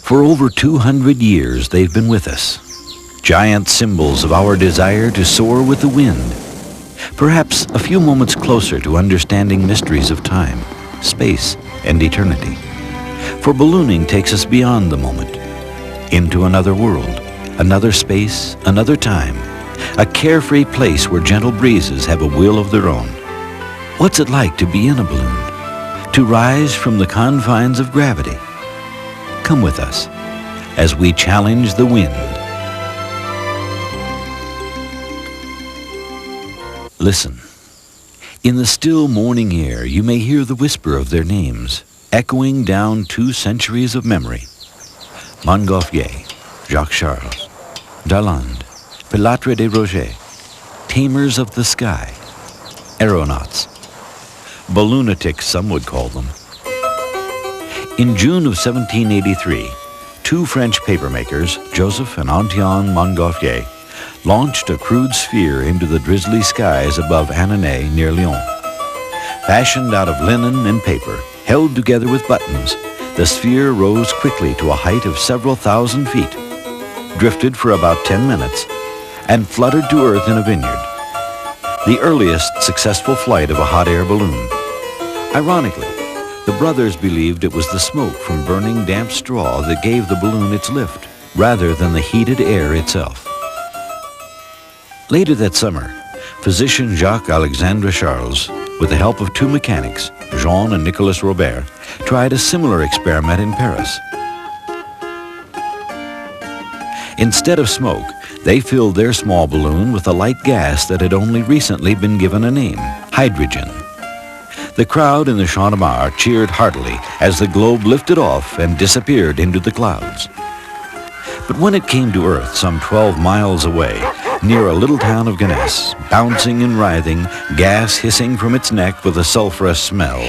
For over 200 years, they've been with us. Giant symbols of our desire to soar with the wind. Perhaps a few moments closer to understanding mysteries of time, space, and eternity. For ballooning takes us beyond the moment, into another world, another space, another time, a carefree place where gentle breezes have a will of their own. What's it like to be in a balloon? To rise from the confines of gravity? Come with us as we challenge the wind. Listen. In the still morning air, you may hear the whisper of their names, echoing down 2 centuries of memory. Montgolfier, Jacques Charles, Darland, Pilatre de Roger, tamers of the sky, aeronauts, balloonatics some would call them. In June of 1783, 2 French papermakers, Joseph and Antoine Montgolfier, launched a crude sphere into the drizzly skies above Annonay near Lyon. Fashioned out of linen and paper, held together with buttons, the sphere rose quickly to a height of several thousand feet, drifted for about 10 minutes, and fluttered to earth in a vineyard. The earliest successful flight of a hot air balloon. Ironically, the brothers believed it was the smoke from burning damp straw that gave the balloon its lift, rather than the heated air itself. Later that summer, physician Jacques-Alexandre Charles, with the help of 2 mechanics, Jean and Nicolas Robert, tried a similar experiment in Paris. Instead of smoke, they filled their small balloon with a light gas that had only recently been given a name, hydrogen. The crowd in the Champ de Mars cheered heartily as the globe lifted off and disappeared into the clouds. But when it came to Earth some 12 miles away, near a little town of Gonesse, bouncing and writhing, gas hissing from its neck with a sulphurous smell,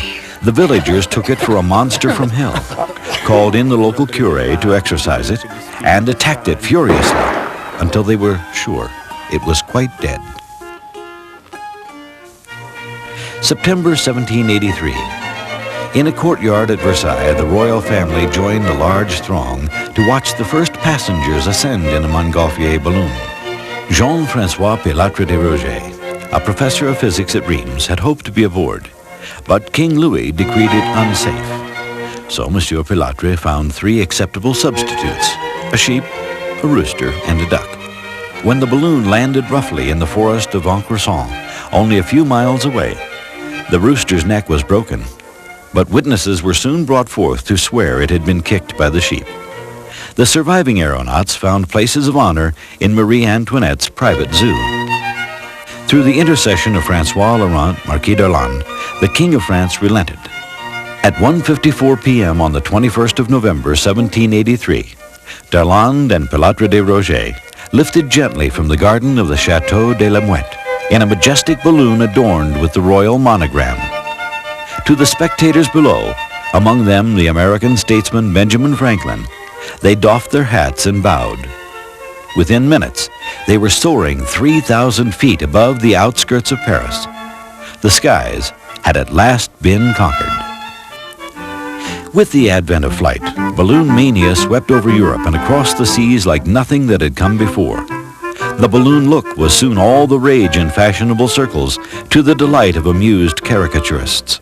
the villagers took it for a monster from hell, called in the local curé to exorcise it, and attacked it furiously until they were sure it was quite dead. September 1783. In a courtyard at Versailles, the royal family joined a large throng to watch the first passengers ascend in a Montgolfier balloon. Jean-François Pilatre de Roger, a professor of physics at Reims, had hoped to be aboard, but King Louis decreed it unsafe. So Monsieur Pilatre found 3 acceptable substitutes, a sheep, a rooster, and a duck. When the balloon landed roughly in the forest of Vaucresson, only a few miles away, the rooster's neck was broken, but witnesses were soon brought forth to swear it had been kicked by the sheep. The surviving aeronauts found places of honor in Marie Antoinette's private zoo. Through the intercession of François Laurent, Marquis d'Arlandes, the King of France relented. At 1:54 p.m. on the 21st of November, 1783, Darland and Pilatre de Roger lifted gently from the garden of the Château de la Mouette in a majestic balloon adorned with the royal monogram. To the spectators below, among them the American statesman Benjamin Franklin, they doffed their hats and bowed. Within minutes, they were soaring 3,000 feet above the outskirts of Paris. The skies had at last been conquered. With the advent of flight, balloon mania swept over Europe and across the seas like nothing that had come before. The balloon look was soon all the rage in fashionable circles, to the delight of amused caricaturists.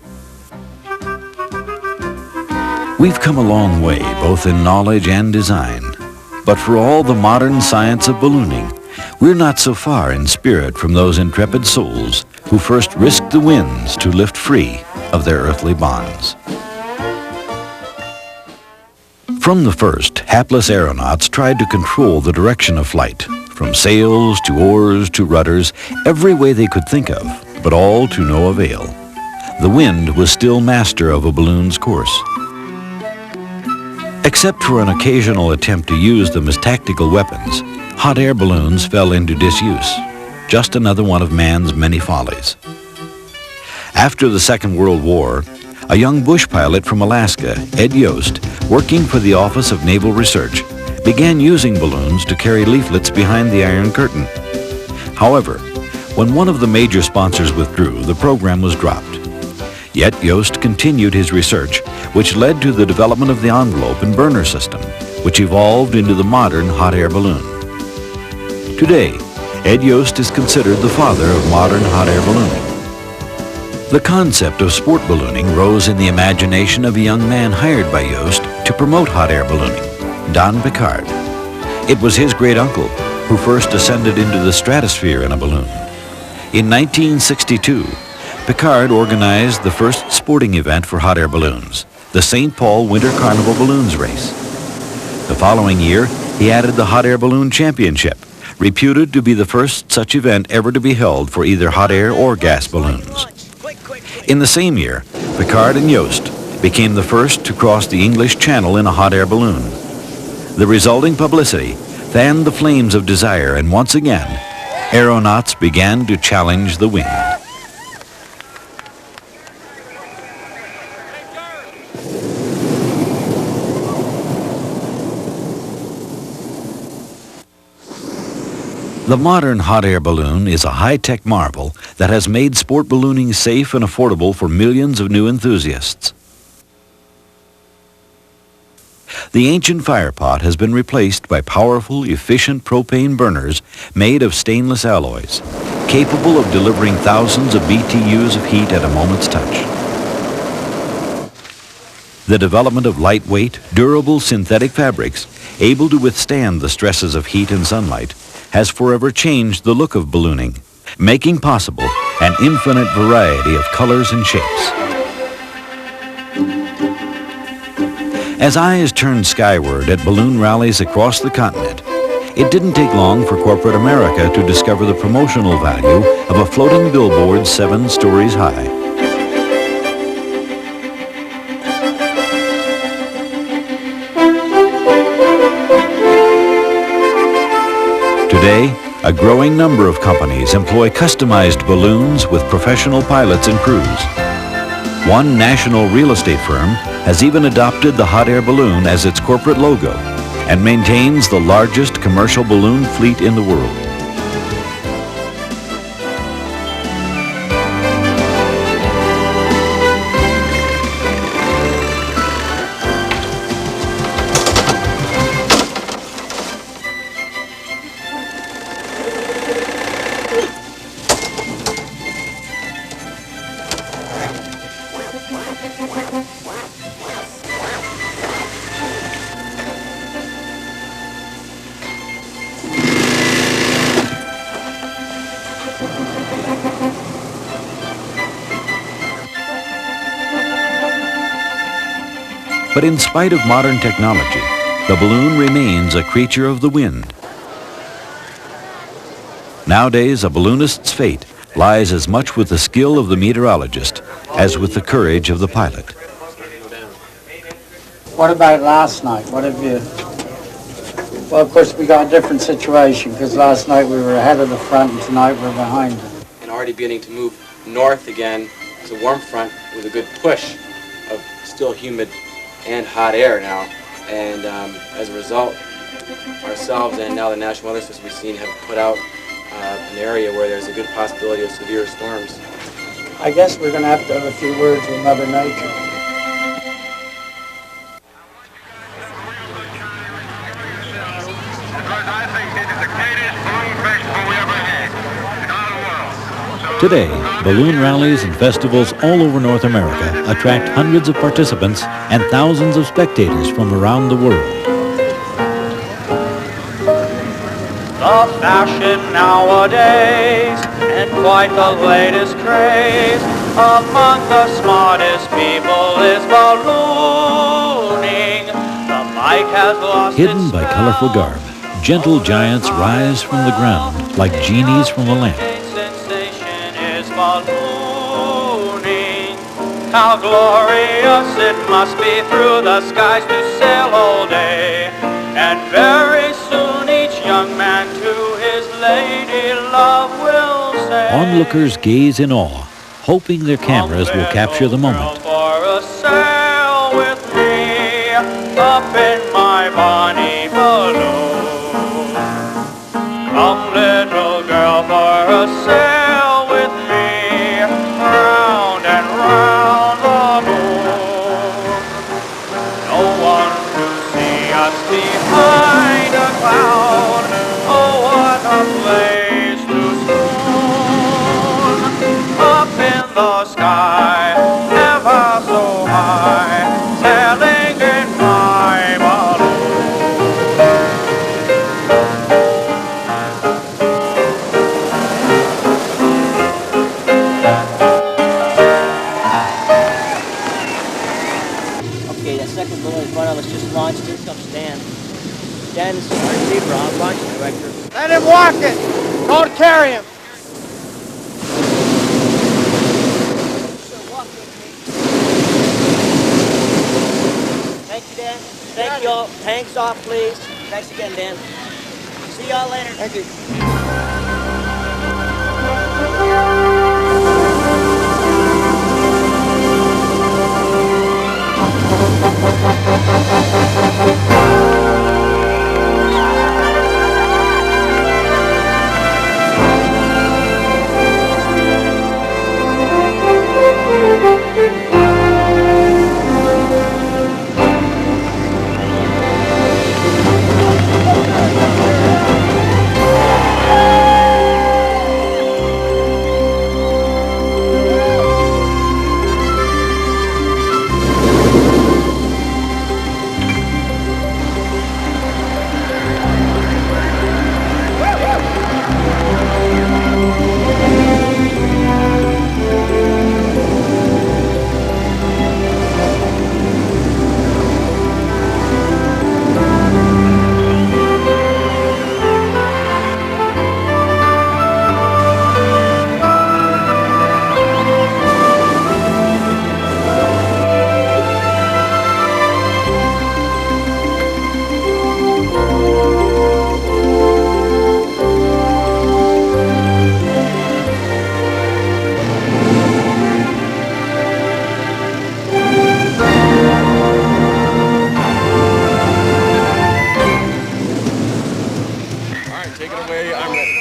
We've come a long way, both in knowledge and design. But for all the modern science of ballooning, we're not so far in spirit from those intrepid souls who first risked the winds to lift free of their earthly bonds. From the first, hapless aeronauts tried to control the direction of flight, from sails to oars to rudders, every way they could think of, but all to no avail. The wind was still master of a balloon's course. Except for an occasional attempt to use them as tactical weapons, hot air balloons fell into disuse, just another one of man's many follies. After the Second World War, a young bush pilot from Alaska, Ed Yost, working for the Office of Naval Research, began using balloons to carry leaflets behind the Iron Curtain. However, when one of the major sponsors withdrew, the program was dropped. Yet Yost continued his research, which led to the development of the envelope and burner system, which evolved into the modern hot air balloon. Today, Ed Yost is considered the father of modern hot air ballooning. The concept of sport ballooning rose in the imagination of a young man hired by Yost to promote hot air ballooning, Don Picard. It was his great uncle who first ascended into the stratosphere in a balloon. In 1962, Picard organized the first sporting event for hot air balloons, the St. Paul Winter Carnival Balloons Race. The following year, he added the Hot Air Balloon Championship, reputed to be the first such event ever to be held for either hot air or gas balloons. In the same year, Picard and Yost became the first to cross the English Channel in a hot air balloon. The resulting publicity fanned the flames of desire, and once again, aeronauts began to challenge the wind. The modern hot air balloon is a high-tech marvel that has made sport ballooning safe and affordable for millions of new enthusiasts. The ancient fire pot has been replaced by powerful, efficient propane burners made of stainless alloys, capable of delivering thousands of BTUs of heat at a moment's touch. The development of lightweight, durable synthetic fabrics able to withstand the stresses of heat and sunlight has forever changed the look of ballooning, making possible an infinite variety of colors and shapes. As eyes turned skyward at balloon rallies across the continent, it didn't take long for corporate America to discover the promotional value of a floating billboard 7 stories high. Today, a growing number of companies employ customized balloons with professional pilots and crews. One national real estate firm has even adopted the hot air balloon as its corporate logo and maintains the largest commercial balloon fleet in the world. But in spite of modern technology, the balloon remains a creature of the wind. Nowadays, a balloonist's fate lies as much with the skill of the meteorologist as with the courage of the pilot. What about last night? What have you... Well, of course, we got a different situation because last night we were ahead of the front and tonight we're behind it. And already beginning to move north again. It's a warm front with a good push of still humid and hot air now, and as a result, ourselves and now the National Weather Service we've seen have put out an area where there's a good possibility of severe storms. I guess we're going to have a few words with Mother Nature. Today, balloon rallies and festivals all over North America attract hundreds of participants and thousands of spectators from around the world. The fashion nowadays, and quite the latest craze, among the smartest people is ballooning. The mic has lost Hidden by colorful garb, gentle giants rise from the ground like genies from a lamp. Ballooning. How glorious it must be through the skies to sail all day, and very soon each young man to his lady love will say. Onlookers gaze in awe, hoping their cameras will capture the moment. For a sail with me up in my bonny balloon. Come, little girl, for a sail with me. Round and round the moon. No one to see us just behind a cloud. Oh, what a place to swoon. Up in the sky, ever so high, sailing in my balloon. Okay, that second balloon in front of us just launched. Here comes Dan. Dan is our receiver, I'm launch director. Let him walk it. Don't carry him. Thank you, Dan. Thank you all. Tanks off, please. Thanks again, Dan. See y'all later. Thank you. Take it away, I'm ready.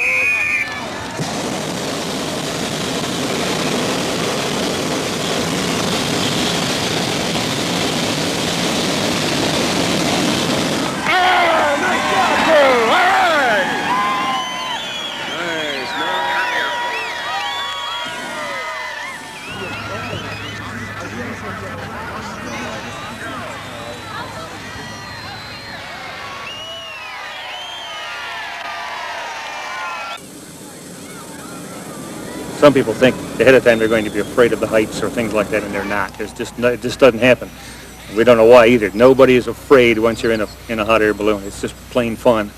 Nice job, crew! All right! Nice, Some people think ahead of time they're going to be afraid of the heights or things like that, and they're not. It just doesn't happen. We don't know why either. Nobody is afraid once you're in a hot air balloon. It's just plain fun.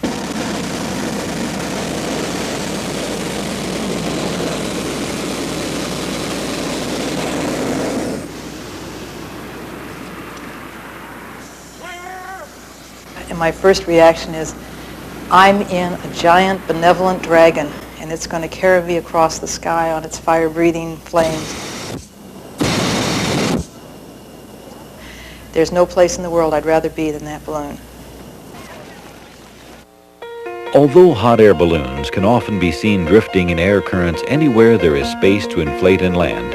And my first reaction is, I'm in a giant benevolent dragon, and it's going to carry me across the sky on its fire-breathing flames. There's no place in the world I'd rather be than that balloon. Although hot air balloons can often be seen drifting in air currents anywhere there is space to inflate and land,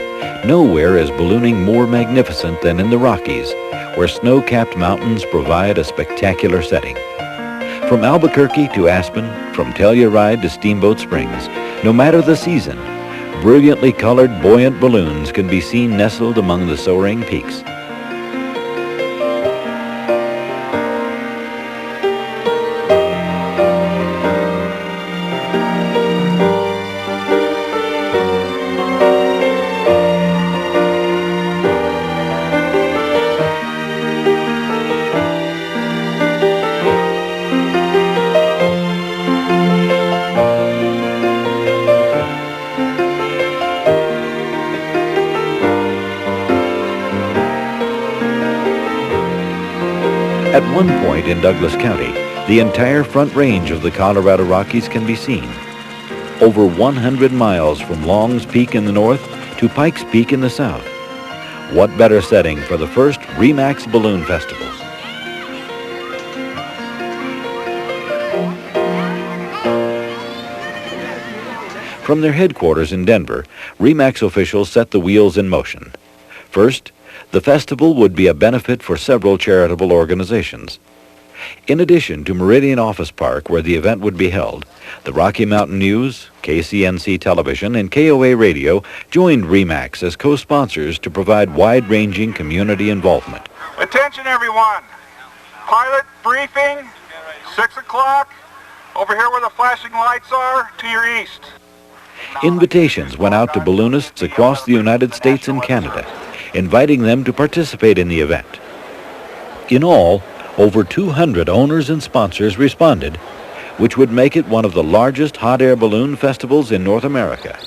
nowhere is ballooning more magnificent than in the Rockies, where snow-capped mountains provide a spectacular setting. From Albuquerque to Aspen, from Telluride to Steamboat Springs, no matter the season, brilliantly colored buoyant balloons can be seen nestled among the soaring peaks. At one point in Douglas County, the entire front range of the Colorado Rockies can be seen. Over 100 miles from Long's Peak in the north to Pikes Peak in the south. What better setting for the first REMAX Balloon Festival? From their headquarters in Denver, REMAX officials set the wheels in motion. First, the festival would be a benefit for several charitable organizations. In addition to Meridian Office Park, where the event would be held, the Rocky Mountain News, KCNC Television, and KOA Radio joined REMAX as co-sponsors to provide wide-ranging community involvement. Attention, everyone. Pilot briefing, 6 o'clock. Over here where the flashing lights are, to your east. Invitations went out to balloonists across the United States and Canada, inviting them to participate in the event. In all, over 200 owners and sponsors responded, which would make it one of the largest hot air balloon festivals in North America.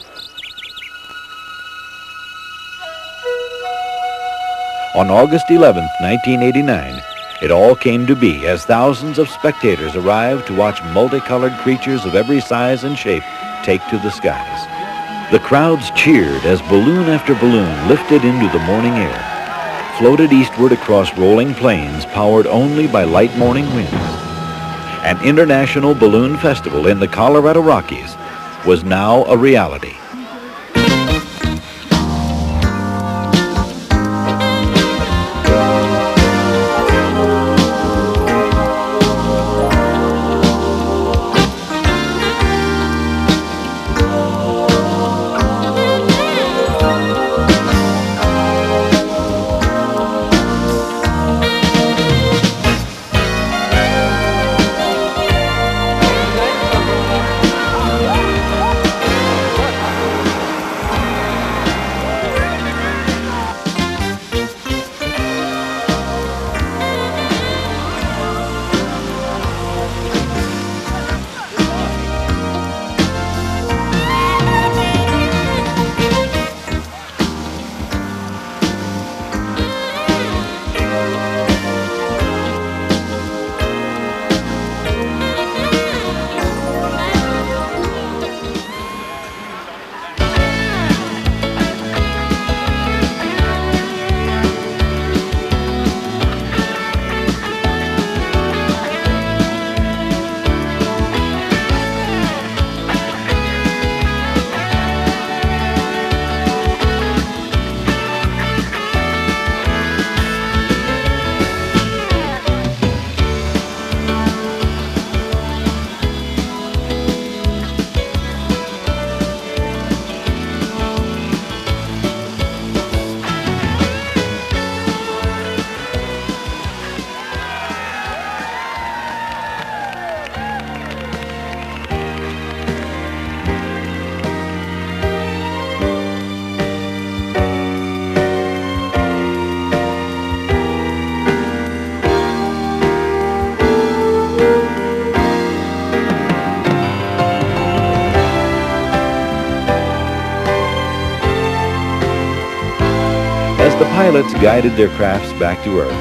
On August 11, 1989, it all came to be as thousands of spectators arrived to watch multicolored creatures of every size and shape take to the skies. The crowds cheered as balloon after balloon lifted into the morning air, floated eastward across rolling plains powered only by light morning winds. An international balloon festival in the Colorado Rockies was now a reality. As the pilots guided their crafts back to Earth,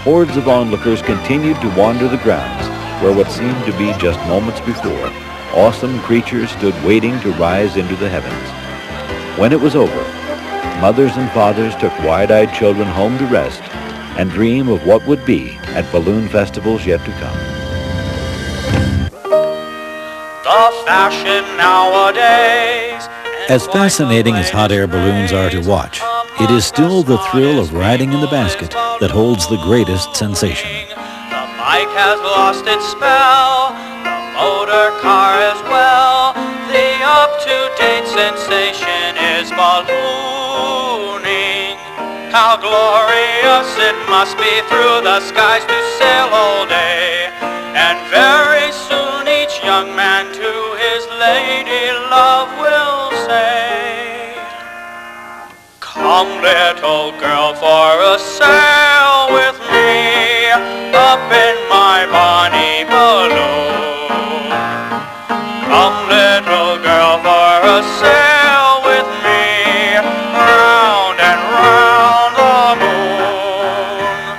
hordes of onlookers continued to wander the grounds where what seemed to be just moments before, awesome creatures stood waiting to rise into the heavens. When it was over, mothers and fathers took wide-eyed children home to rest and dream of what would be at balloon festivals yet to come. The fashion nowadays. As fascinating as hot air balloons are to watch, it is still the thrill of riding in the basket that holds the greatest sensation. The bike has lost its spell, the motor car as well. The up-to-date sensation is ballooning. How glorious it must be through the skies to sail all day. And very soon each young man to his lady love will say, come little girl for a sail with me up in my bonny balloon. Come little girl for a sail with me round and round the moon.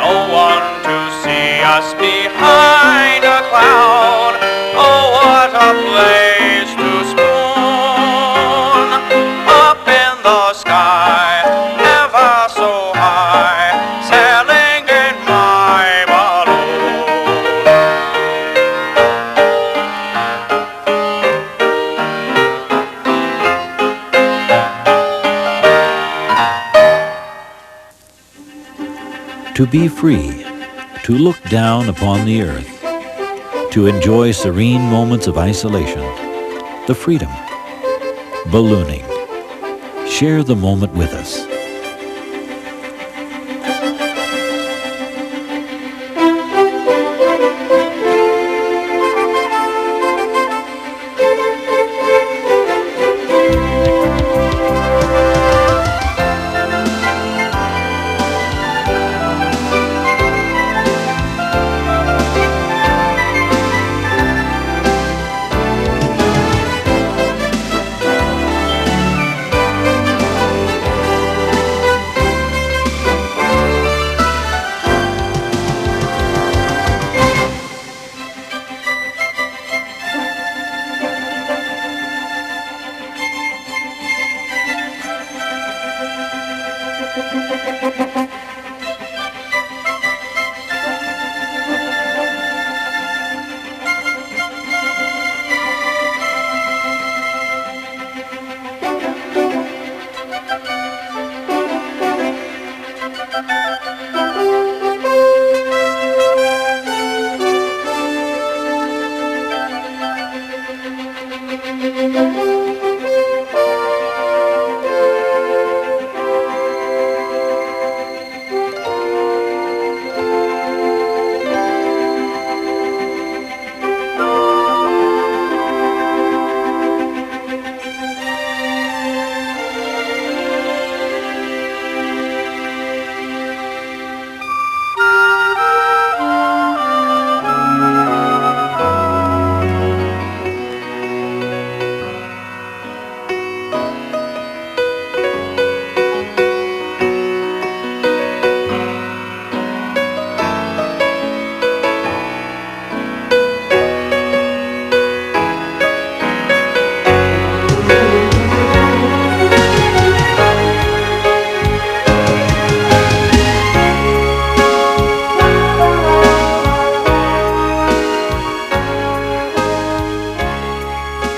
No one to see us behind a cloud. Oh, what a place to spoon up in the sky, ever so high, sailing in my To be free, to look down upon the earth, to enjoy serene moments of isolation, the freedom. Ballooning. Share the moment with us.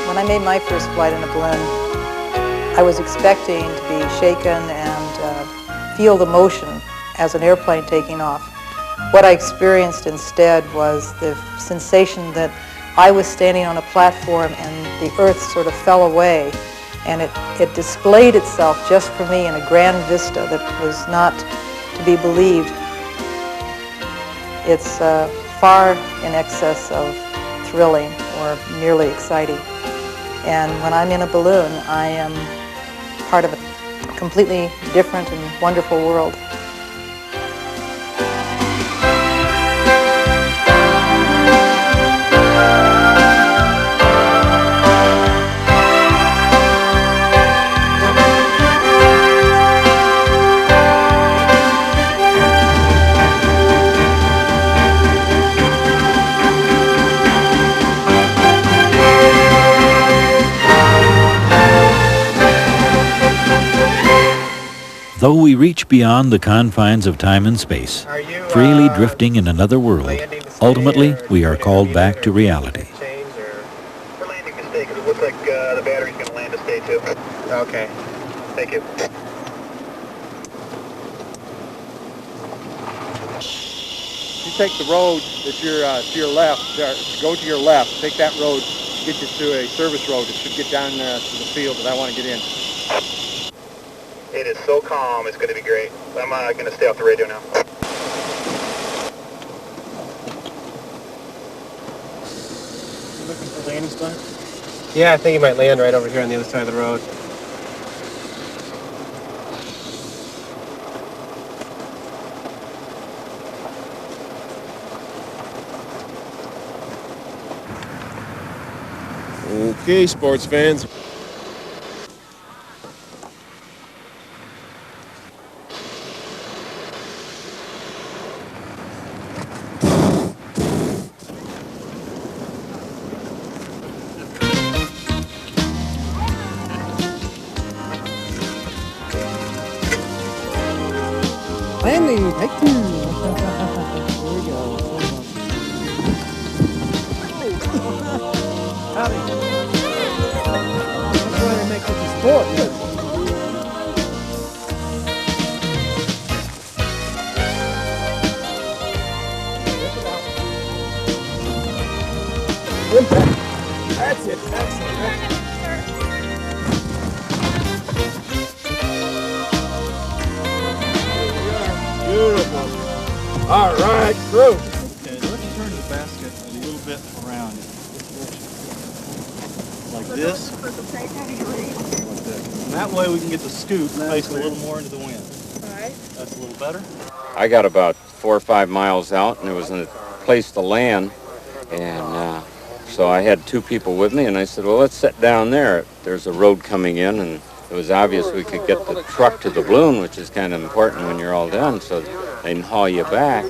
When I made my first flight in a balloon, I was expecting to be shaken and feel the motion as an airplane taking off. What I experienced instead was the sensation that I was standing on a platform and the earth sort of fell away, and it displayed itself just for me in a grand vista that was not to be believed. It's far in excess of thrilling or merely exciting. And when I'm in a balloon, I am part of a completely different and wonderful world. Though we reach beyond the confines of time and space, freely drifting in another world, ultimately we are called back to reality. We're landing to stay because it looks like the battery's going to land to stay too. Okay. Thank you. You take the road that you're to your left, go to your left, take that road, get you to a service road. It should get down to the field that I want to get in. It is so calm, it's going to be great. I'm going to stay off the radio now. You looking for landing spot? Yeah, I think he might land right over here on the other side of the road. Okay, sports fans. Landing, take two. Here we go. Howdy. That's why they make this a sport. Impact. That's it. Excellent. Beautiful. All right, through. Okay, let's turn the basket a little bit around. Like this. Like this. And that way we can get the scoop faced a little more into the wind. All right. That's a little better. I got about 4 or 5 miles out, and there was a place to land, and so I had 2 people with me, and I said, well, let's sit down there. There's a road coming in, and it was obvious we could get the truck to the balloon, which is kind of important when you're all done, so they can haul you back.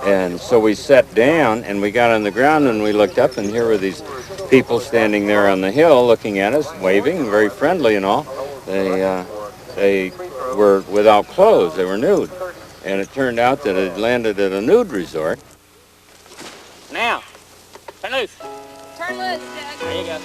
And so we sat down, and we got on the ground, and we looked up, and here were these people standing there on the hill looking at us, waving, very friendly and all. They were without clothes. They were nude. And it turned out that it landed at a nude resort. Now, turn loose. Turn loose, Doug. There you go.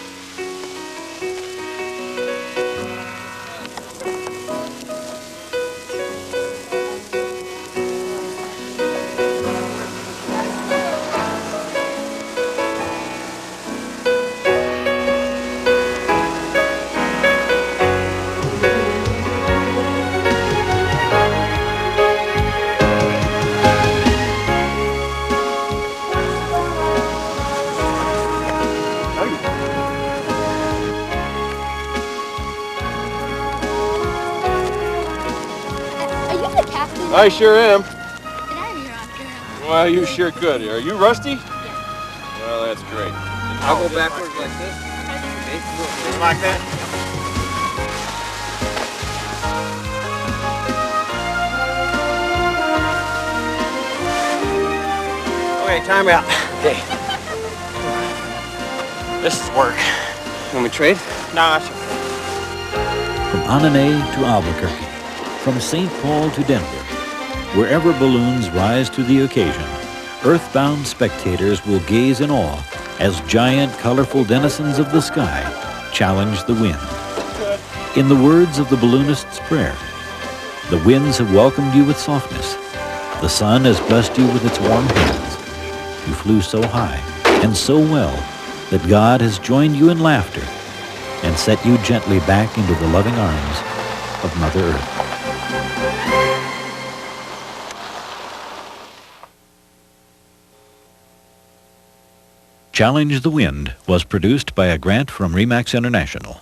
I sure am. And I'm your after him. Well, you sure could. Are you rusty? Yes. Well, that's great. I'll go backwards like this. Just like that. Okay, time out. Okay. This is work. Want me to trade? No, that's okay. From Annanay to Albuquerque, from St. Paul to Denver, wherever balloons rise to the occasion, earthbound spectators will gaze in awe as giant, colorful denizens of the sky challenge the wind. In the words of the balloonist's prayer, the winds have welcomed you with softness. The sun has blessed you with its warm hands. You flew so high and so well that God has joined you in laughter and set you gently back into the loving arms of Mother Earth. Challenge the Wind was produced by a grant from RE/MAX International.